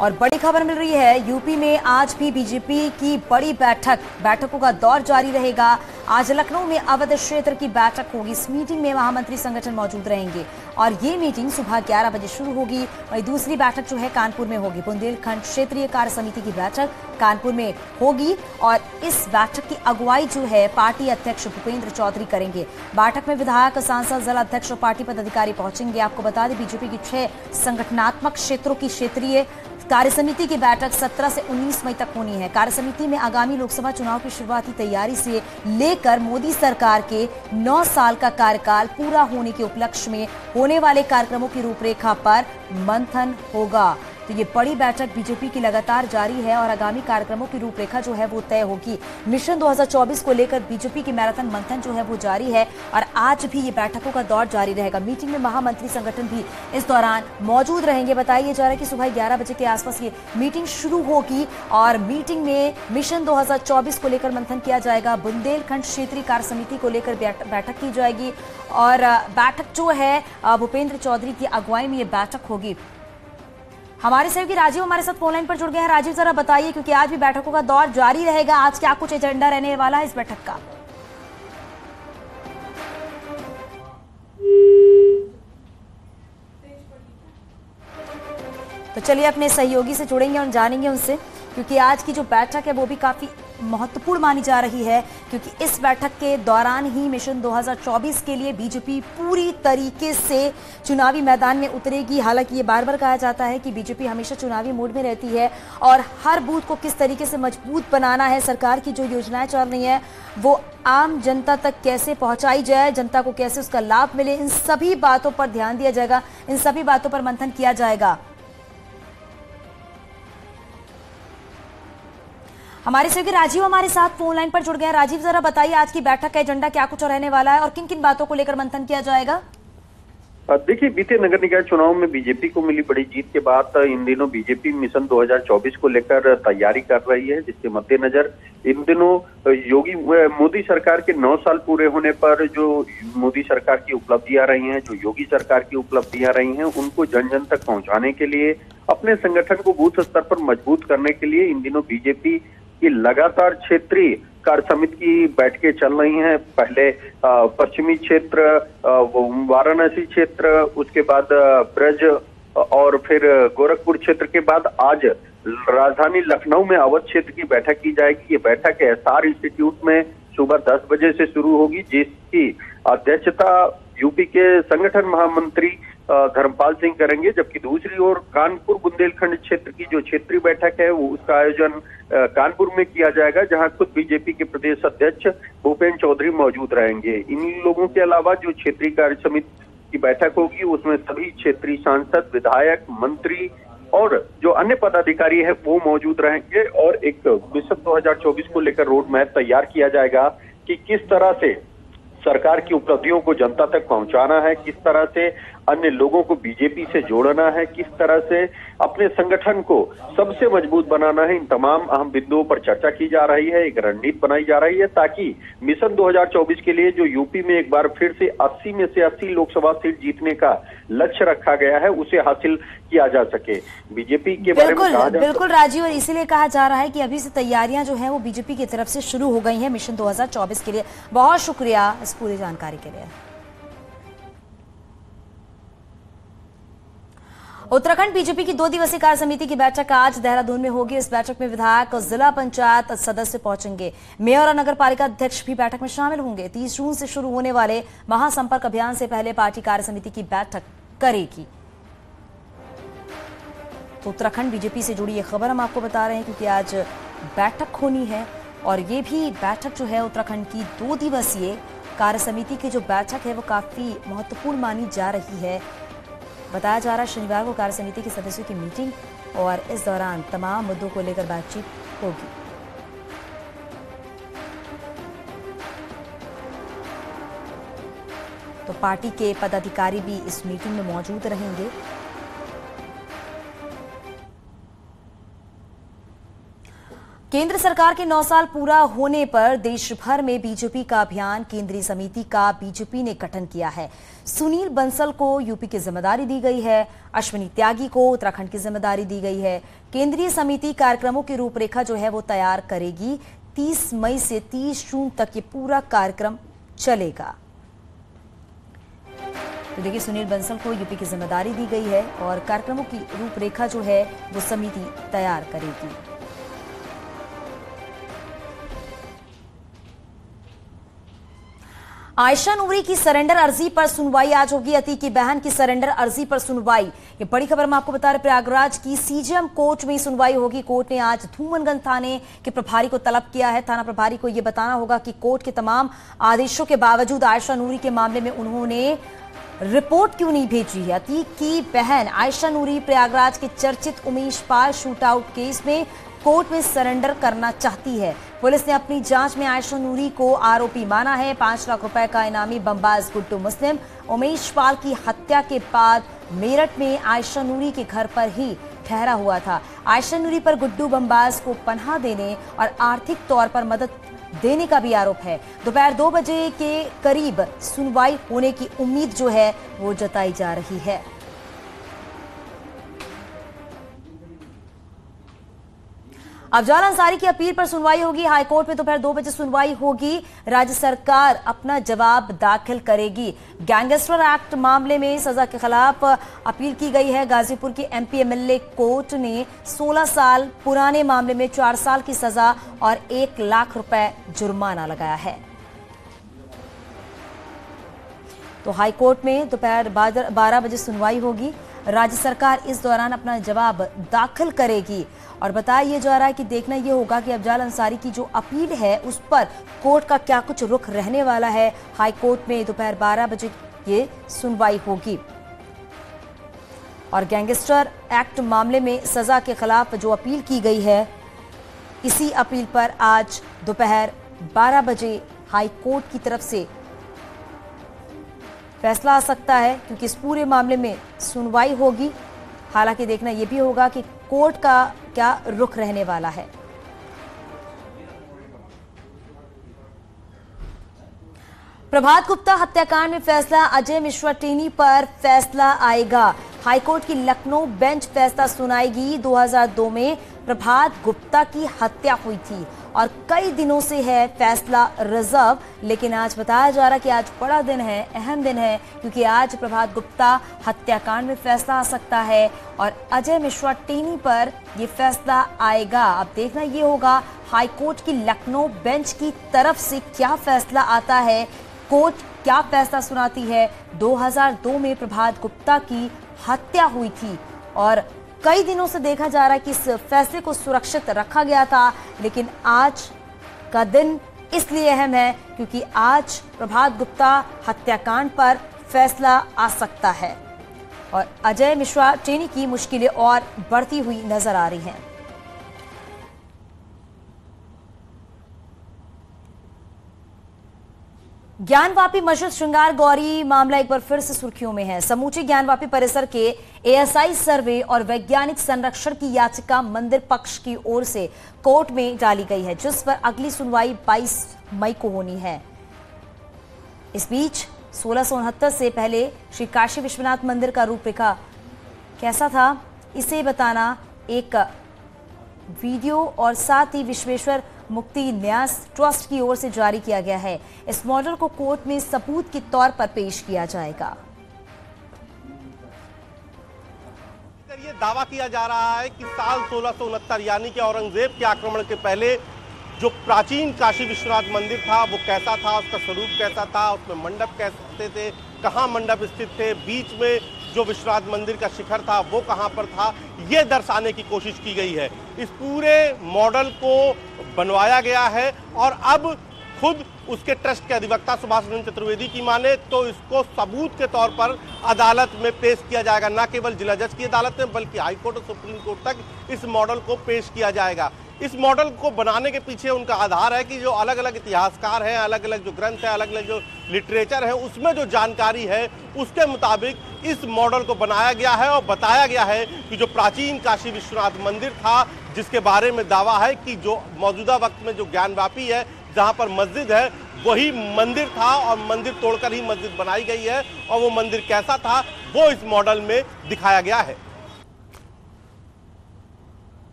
और बड़ी खबर मिल रही है, यूपी में आज भी बीजेपी की बड़ी बैठकों का दौर जारी रहेगा। आज लखनऊ में अवध क्षेत्र की बैठक होगी। इस मीटिंग में महामंत्री संगठन मौजूद रहेंगे और ये मीटिंग सुबह 11 बजे शुरू होगी। वहीं दूसरी बैठक जो है कानपुर में होगी। बुंदेलखंड क्षेत्रीय कार्य समिति की बैठक कानपुर में होगी और इस बैठक की अगुवाई जो है पार्टी अध्यक्ष भूपेंद्र चौधरी करेंगे। बैठक में विधायक, सांसद, जिला अध्यक्ष और पार्टी पदाधिकारी पहुंचेंगे। आपको बता दें, बीजेपी की 6 संगठनात्मक क्षेत्रों की क्षेत्रीय कार्यसमिति की बैठक 17 से 19 मई तक होनी है। कार्यसमिति में आगामी लोकसभा चुनाव की शुरुआती तैयारी से लेकर मोदी सरकार के 9 साल का कार्यकाल पूरा होने के उपलक्ष्य में होने वाले कार्यक्रमों की रूपरेखा पर मंथन होगा। तो ये बड़ी बैठक बीजेपी की लगातार जारी है और आगामी कार्यक्रमों की रूपरेखा जो है वो तय होगी। मिशन 2024 को लेकर बीजेपी की मैराथन मंथन जो है वो जारी है और आज भी ये बैठकों का दौर जारी रहेगा। मीटिंग में महामंत्री संगठन भी इस दौरान मौजूद रहेंगे। बताया जा रहा है कि सुबह 11 बजे के आसपास ये मीटिंग शुरू होगी और मीटिंग में मिशन 2024 को लेकर मंथन किया जाएगा। बुंदेलखंड क्षेत्रीय कार्य समिति को लेकर बैठक की जाएगी और बैठक जो है भूपेंद्र चौधरी की अगुवाई में ये बैठक होगी। हमारे सहयोगी राजीव हमारे साथ फोन लाइन पर जुड़ गए हैं। राजीव, जरा बताइए, क्योंकि आज भी बैठकों का दौर जारी रहेगा, आज क्या कुछ एजेंडा रहने वाला है इस बैठक का? तो चलिए अपने सहयोगी से जुड़ेंगे और जानेंगे उनसे, क्योंकि आज की जो बैठक है वो भी काफी महत्वपूर्ण मानी जा रही है, क्योंकि इस बैठक के दौरान ही मिशन 2024 के लिए बीजेपी पूरी तरीके से चुनावी मैदान में उतरेगी। हालांकि ये बार बार कहा जाता है कि बीजेपी हमेशा चुनावी मूड में रहती है और हर बूथ को किस तरीके से मजबूत बनाना है, सरकार की जो योजनाएं चल रही हैं वो आम जनता तक कैसे पहुंचाई जाए, जनता को कैसे उसका लाभ मिले, इन सभी बातों पर ध्यान दिया जाएगा, इन सभी बातों पर मंथन किया जाएगा। हमारे सहयोगी राजीव हमारे साथ फोन लाइन पर जुड़ गए हैं। राजीव, जरा बताइए आज की बैठक का एजेंडा क्या कुछ रहने वाला है और किन किन बातों को लेकर मंथन किया जाएगा? देखिए, बीते नगर निकाय चुनाव में बीजेपी को मिली बड़ी जीत के बाद इन दिनों बीजेपी मिशन 2024 को लेकर तैयारी कर रही है, जिसके मद्देनजर इन दिनों योगी मोदी सरकार के 9 साल पूरे होने पर जो मोदी सरकार की उपलब्धियां रही हैं, जो योगी सरकार की उपलब्धियां रही हैं, उनको जन जन तक पहुंचाने के लिए, अपने संगठन को बूथ स्तर पर मजबूत करने के लिए इन दिनों बीजेपी की लगातार क्षेत्रीय कार्य समिति की बैठकें चल रही हैं। पहले पश्चिमी क्षेत्र, वाराणसी क्षेत्र, उसके बाद ब्रज और फिर गोरखपुर क्षेत्र के बाद आज राजधानी लखनऊ में अवध क्षेत्र की बैठक की जाएगी। ये बैठक एसआर इंस्टीट्यूट में सुबह 10 बजे से शुरू होगी, जिसकी अध्यक्षता यूपी के संगठन महामंत्री धर्मपाल सिंह करेंगे, जबकि दूसरी ओर कानपुर बुंदेलखंड क्षेत्र की जो क्षेत्रीय बैठक है वो उसका आयोजन कानपुर में किया जाएगा, जहां खुद बीजेपी के प्रदेश अध्यक्ष भूपेंद्र चौधरी मौजूद रहेंगे। इन लोगों के अलावा जो क्षेत्रीय कार्य समिति की बैठक होगी उसमें सभी क्षेत्रीय सांसद, विधायक, मंत्री और जो अन्य पदाधिकारी है वो मौजूद रहेंगे और एक मिशन 2024 को लेकर रोड मैप तैयार किया जाएगा कि किस तरह से सरकार की उपलब्धियों को जनता तक पहुंचाना है, किस तरह से अन्य लोगों को बीजेपी से जोड़ना है, किस तरह से अपने संगठन को सबसे मजबूत बनाना है। इन तमाम अहम बिंदुओं पर चर्चा की जा रही है, एक रणनीति बनाई जा रही है, ताकि मिशन 2024 के लिए जो यूपी में एक बार फिर से 80 में से 80 लोकसभा सीट जीतने का लक्ष्य रखा गया है उसे हासिल किया जा सके। बीजेपी के बारे में कहा बिल्कुल राजीव, और इसीलिए कहा जा रहा है कि अभी से तैयारियां जो है वो बीजेपी की तरफ से शुरू हो गई हैं मिशन 2024 के लिए। बहुत शुक्रिया इस पूरी जानकारी के लिए। उत्तराखंड बीजेपी की 2 दिवसीय कार्य समिति की बैठक आज देहरादून में होगी। इस बैठक में विधायक, जिला पंचायत सदस्य पहुंचेंगे। मेयर और नगर पालिका अध्यक्ष भी बैठक में शामिल होंगे। 30 जून से शुरू होने वाले महासंपर्क अभियान से पहले पार्टी कार्य समिति की बैठक करेगी। तो उत्तराखंड बीजेपी से जुड़ी ये खबर हम आपको बता रहे हैं, क्योंकि आज बैठक होनी है और ये भी बैठक जो है उत्तराखंड की 2 दिवसीय कार्य समिति की जो बैठक है वो काफी महत्वपूर्ण मानी जा रही है। बताया जा रहा है शनिवार को कार्य समिति के सदस्यों की मीटिंग और इस दौरान तमाम मुद्दों को लेकर बातचीत होगी। तो पार्टी के पदाधिकारी भी इस मीटिंग में मौजूद रहेंगे। केंद्र सरकार के 9 साल पूरा होने पर देश भर में बीजेपी का अभियान केंद्रीय समिति का बीजेपी ने गठन किया है। सुनील बंसल को यूपी की जिम्मेदारी दी गई है, अश्विनी त्यागी को उत्तराखंड की जिम्मेदारी दी गई है। केंद्रीय समिति कार्यक्रमों की रूपरेखा जो है वो तैयार करेगी। 30 मई से 30 जून तक ये पूरा कार्यक्रम चलेगा। तो देखिए, सुनील बंसल को यूपी की जिम्मेदारी दी गई है और कार्यक्रमों की रूपरेखा जो है वो समिति तैयार करेगी। आयशा नूरी की सरेंडर अर्जी पर सुनवाई आज होगी। अतीक की बहन की सरेंडर अर्जी पर सुनवाई, ये बड़ी खबर मैं आपको बता रहे। प्रयागराज की सीजेएम कोर्ट में सुनवाई होगी। कोर्ट ने आज धूमनगंज थाने के प्रभारी को तलब किया है। थाना प्रभारी को यह बताना होगा कि कोर्ट के तमाम आदेशों के बावजूद आयशा नूरी के मामले में उन्होंने रिपोर्ट क्यों नहीं भेजी है। अतीक की बहन आयशा नूरी प्रयागराज के चर्चित उमेश पाल शूटआउट केस में कोर्ट में सरेंडर करना चाहती है। पुलिस ने अपनी जांच में आयशा नूरी को आरोपी माना है। 5 लाख रुपए का इनामी बमबाज गुड्डू मुस्लिम उमेश पाल की हत्या के बाद मेरठ में आयशा नूरी के घर पर ही ठहरा हुआ था। आयशा नूरी पर गुड्डू बमबाज को पनाह देने और आर्थिक तौर पर मदद देने का भी आरोप है। दोपहर 2 बजे के करीब सुनवाई होने की उम्मीद जो है वो जताई जा रही है। अफजाल अंसारी की अपील पर सुनवाई होगी। हाईकोर्ट में दोपहर 2 बजे सुनवाई होगी। राज्य सरकार अपना जवाब दाखिल करेगी। गैंगस्टर एक्ट मामले में सजा के खिलाफ अपील की गई है। गाजीपुर की एमपी एमएलए कोर्ट ने 16 साल पुराने मामले में 4 साल की सजा और 1 लाख रुपए जुर्माना लगाया है। तो हाईकोर्ट में दोपहर 12 बजे सुनवाई होगी। राज्य सरकार इस दौरान अपना जवाब दाखिल करेगी और बताया यह जा रहा है कि देखना यह होगा कि अफजाल अंसारी की जो अपील है उस पर कोर्ट का क्या कुछ रुख रहने वाला है। हाई कोर्ट में दोपहर 12 बजे ये सुनवाई होगी और गैंगस्टर एक्ट मामले में सजा के खिलाफ जो अपील की गई है, इसी अपील पर आज दोपहर 12 बजे हाई कोर्ट की तरफ से फैसला आ सकता है, क्योंकि इस पूरे मामले में सुनवाई होगी। हालांकि देखना यह भी होगा कि कोर्ट का क्या रुख रहने वाला है। प्रभात गुप्ता हत्याकांड में फैसला, अजय मिश्रा टेनी पर फैसला आएगा। हाईकोर्ट की लखनऊ बेंच फैसला सुनाएगी। 2002 में प्रभात गुप्ता की हत्या हुई थी और कई दिनों से है फैसला रिजर्व, लेकिन आज बताया जा रहा है कि आज बड़ा दिन है, अहम दिन है, क्योंकि आज प्रभात गुप्ता हत्याकांड में फैसला आ सकता है और अजय मिश्रा टेनी पर यह फैसला आएगा। अब देखना यह होगा हाईकोर्ट की लखनऊ बेंच की तरफ से क्या फैसला आता है, कोर्ट क्या फैसला सुनाती है। 2002 में प्रभात गुप्ता की हत्या हुई थी और कई दिनों से देखा जा रहा है कि इस फैसले को सुरक्षित रखा गया था, लेकिन आज का दिन इसलिए अहम है क्योंकि आज प्रभात गुप्ता हत्याकांड पर फैसला आ सकता है और अजय मिश्रा टेनी की मुश्किलें और बढ़ती हुई नजर आ रही हैं। ज्ञानवापी मस्जिद श्रृंगार गौरी मामला एक बार फिर से सुर्खियों में है। समूचे ज्ञानवापी परिसर के एएसआई सर्वे और वैज्ञानिक संरक्षण की याचिका मंदिर पक्ष की ओर से कोर्ट में डाली गई है, जिस पर अगली सुनवाई 22 मई को होनी है। इस बीच 1669 से पहले श्री काशी विश्वनाथ मंदिर का रूपरेखा कैसा था, इसे बताना एक वीडियो और साथ ही विश्वेश्वर मुक्ति न्यास ट्रस्ट की ओर से जारी किया गया है। इस मॉडल को कोर्ट में सबूत के तौर पर पेश किया जाएगा। ये दावा किया जा रहा है कि साल 1669 यानी कि औरंगजेब के आक्रमण के पहले जो प्राचीन काशी विश्वनाथ मंदिर था वो कैसा था, उसका स्वरूप कैसा था, उसमें मंडप कैसे थे, कहाँ मंडप स्थित थे, बीच में जो विश्वनाथ मंदिर का शिखर था वो कहाँ पर था, ये दर्शाने की कोशिश की गई है। इस पूरे मॉडल को बनवाया गया है और अब खुद उसके ट्रस्ट के अधिवक्ता सुभाष रंजन चतुर्वेदी की माने तो इसको सबूत के तौर पर अदालत में पेश किया जाएगा। न केवल जिला जज की अदालत में बल्कि हाई कोर्ट और सुप्रीम कोर्ट तक इस मॉडल को पेश किया जाएगा। इस मॉडल को बनाने के पीछे उनका आधार है कि जो अलग अलग इतिहासकार हैं, अलग अलग जो ग्रंथ है, अलग अलग जो लिटरेचर है, उसमें जो जानकारी है उसके मुताबिक इस मॉडल को बनाया गया है और बताया गया है कि जो प्राचीन काशी विश्वनाथ मंदिर था, जिसके बारे में दावा है कि जो मौजूदा वक्त में जो ज्ञानवापी है, जहां पर मस्जिद है, वही मंदिर था और मंदिर तोड़कर ही मस्जिद बनाई गई है और वो मंदिर कैसा था वो इस मॉडल में दिखाया गया है।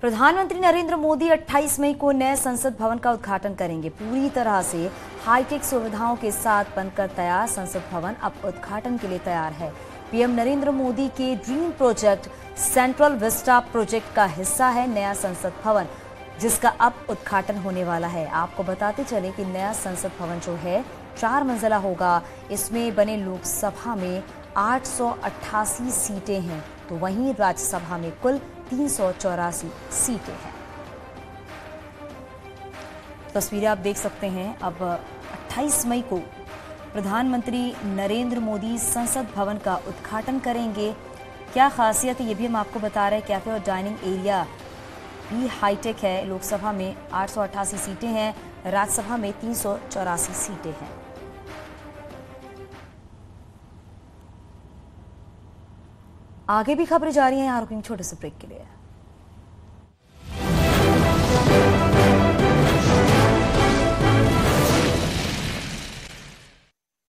प्रधानमंत्री नरेंद्र मोदी 28 मई को नए संसद भवन का उद्घाटन करेंगे। पूरी तरह से हाईटेक सुविधाओं के साथ बनकर तैयार संसद भवन अब उद्घाटन के लिए तैयार है। पीएम नरेंद्र मोदी के dream project central Vista project का हिस्सा है नया संसद भवन, जिसका अब उद्घाटन होने वाला है। आपको बताते चले कि नया संसद भवन जो है 4 मंजिला होगा। इसमें बने लोकसभा में 888 सीटें हैं, तो वहीं राज्यसभा में कुल 384 सीटें हैं। तस्वीरें आप देख सकते हैं। अब 28 मई को प्रधानमंत्री नरेंद्र मोदी संसद भवन का उद्घाटन करेंगे। क्या खासियत है ये भी हम आपको बता रहे हैं। कैफे और डाइनिंग एरिया भी हाईटेक है। लोकसभा में 888 सीटें हैं, राज्यसभा में 384 सीटें हैं। आगे भी खबरें जारी हैं। यहाँ रुकेंगे छोटे से ब्रेक के लिए।